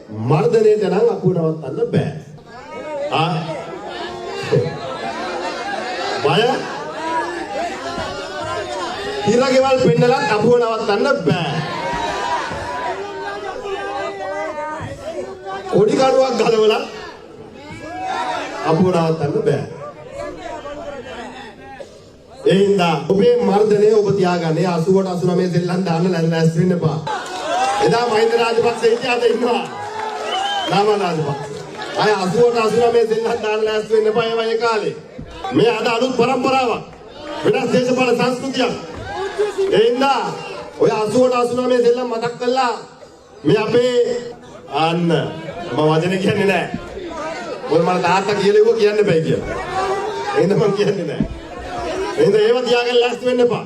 මර්ධනයට නම් අපුව නවත්තන්න බෑ. බය හිරගෙවල් පෙන්නලත් අපුව නවත්තන්න බෑ. කොඩි කඩුවක් ගලවලා අපුව නවත්තන්න බෑ. ඒ හින්දා ඔබේ මර්ධනය ඔබ තියාගන්න. 80ට 89 සෙල්ලම් දාන්න ලැස්ති වෙන්න එපා. එදා මහින්ද රාජපක්ෂ හිටියාද ඉන්නවා. නාමල් රාජපක්ෂ. අය 80ට 89 සෙල්ලම් දාන්න ලැස්ති වෙන්න එපා ඒ වගේ කාලේ. මේ අද අලුත් પરම්පරාවක්. වෙනස් දේශපාලන සංස්කෘතියක්. ඒ හින්දා ඔය 80ට 89 සෙල්ලම් මතක් කළා මේ අපේ අන්න මම වචන කියන්නේ නැහැ. මොකද මම තාත්තා කියලා කියන්න බෑ කියලා. එහෙනම් මම කියන්නේ නැහැ. එහෙනම් ඒව තියාගෙන ලෑස්ති වෙන්න එපා.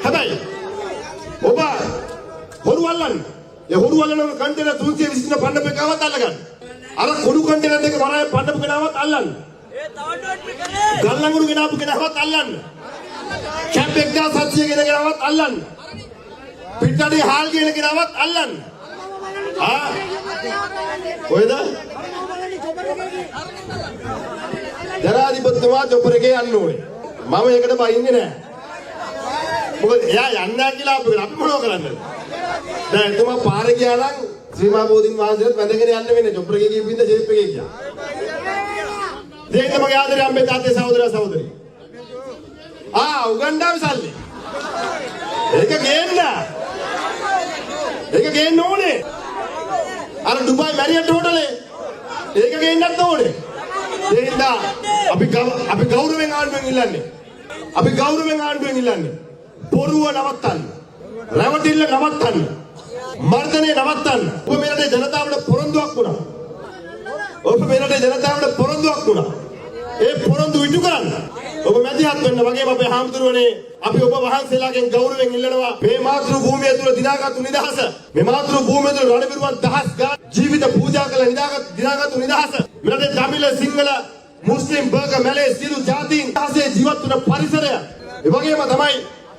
හැබැයි ඔබ හොරු අල්ලන්න. ඒ හොරු අල්ලන කන්ටේනර් 320 පණ්ඩප එකවත් අල්ලගන්න. අර කොඩු කන්ටේනර් දෙක වරාය පණ්ඩප කෙනාවත් අල්ලන්න. ඒ තවඩොට් කරේ. ගල්ලඟුරු ගෙනාපු කෙනාවත් අල්ලන්න. කැම්ප් 1700 ගෙන කෙනාවත් අල්ලන්න. පිටරේ හාල් ගෙන කෙනාවත් අල්ලන්න. ඔයද? ජනාධිපතිතුමා චොපර් එකේ යන්න ඕනේ. මම ඒකට බයින්නේ නැහැ. මොකද එයා යන්නේ නැහැ කියලා අපි මොනව කරන්නද? දැන් එතුමා පාරේ ගියා නම් සීමා බෝධින් වහන්සේට වැඳගෙන යන්න වෙන්නේ චොපර් එකේ ගිහින් ඉඳ ජීප් එකේ ගියා. දෙන්න මගේ ආදරේ අම්මේ තාත්තේ සහෝදරයා සහෝදරි. උගන්ඩාවේ සල්ලි. ඒක ගේන්න. ඒක ගේන්න ඕනේ. අර ඩුබායි මැරියට් හෝටලේ ඒක ගේන්නත් ඕනේ. ඒ හින්දා අපි ගෞරවයෙන් ආණ්ඩුවෙන් ඉල්ලන්නේ. අපි ගෞරවයෙන් ආණ්ඩුවෙන් ඉල්ලන්නේ. පොරුව නවත්තන්න. රැවටිල්ල නවත්තන්න. මර්ධනය නවත්තන්න. ඔබ මේ රටේ ජනතාවට පොරොන්දුවක් වුණා. ඔබ මේ රටේ ජනතාවට පොරොන්දුවක් වුණා. ඒ පොරොන්දු ඉටු කරන්න. ඔබ මැදිහත් වෙන්න වගේම අපේ හාමුදුරුවනේ අපි ඔබ වහන්සේලාගෙන් ගෞරවයෙන් ඉල්ලනවා මේ මාතෘ භූමිය තුල දිනාගත්තු නිදහස මේ මාතෘ භූමිය තුල රණවිරුවන් දහස් ගාන ජීවිත පූජා කළ දිනාගත්තු නිදහස මේ රටේ තමිල සිංහල මුස්ලිම් බර්ග මැලේ සියලු ජාතීන් දහසේ ජීවත් වන පරිසරය ඒ වගේම තමයි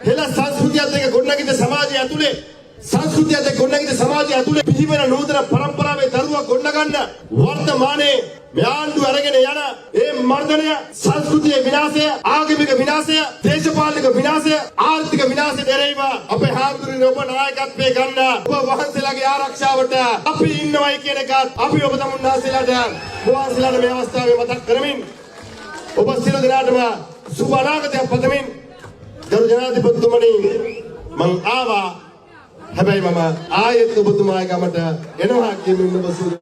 හෙළ සංස්කෘතියත් එක්ක ගොඩනැගිච්ච සමාජය ඇතුලේ සංස්කෘතියත් එක්ක ගොඩනැගිච්ච සමාජය ඇතුලේ පිහිවෙන නූතන පරම්පරාවේ දරුවා ගොඩනගන්න වර්තමානයේ මේ ආණ්ඩුව අරගෙන යන ඒ මර්ධනය සංස්කෘතියේ විනාශය ආගමික විනාශය දේශපාලනික විනාශය ආර්ථික විනාශය දෙරෙයිව අපේ හාමුදුරනේ ඔබ නායකත්වයේ ගන්න ඔබ වහන්සේලාගේ ආරක්ෂාවට අපි ඉන්නවයි කියන එකත් අපි ඔබ තමුන්නාසෙලාට මේ අවස්ථාවේ මතක් කරමින් ඔබ සියලු දෙනාටම සුබ අනාගතයක් පතමින් ගරු ජනාධිපතිතුමනි මං ආවා හැබැයි මම ආයෙත් ඔබතුමාගේ ගමට එනවා කියමින් ඔබ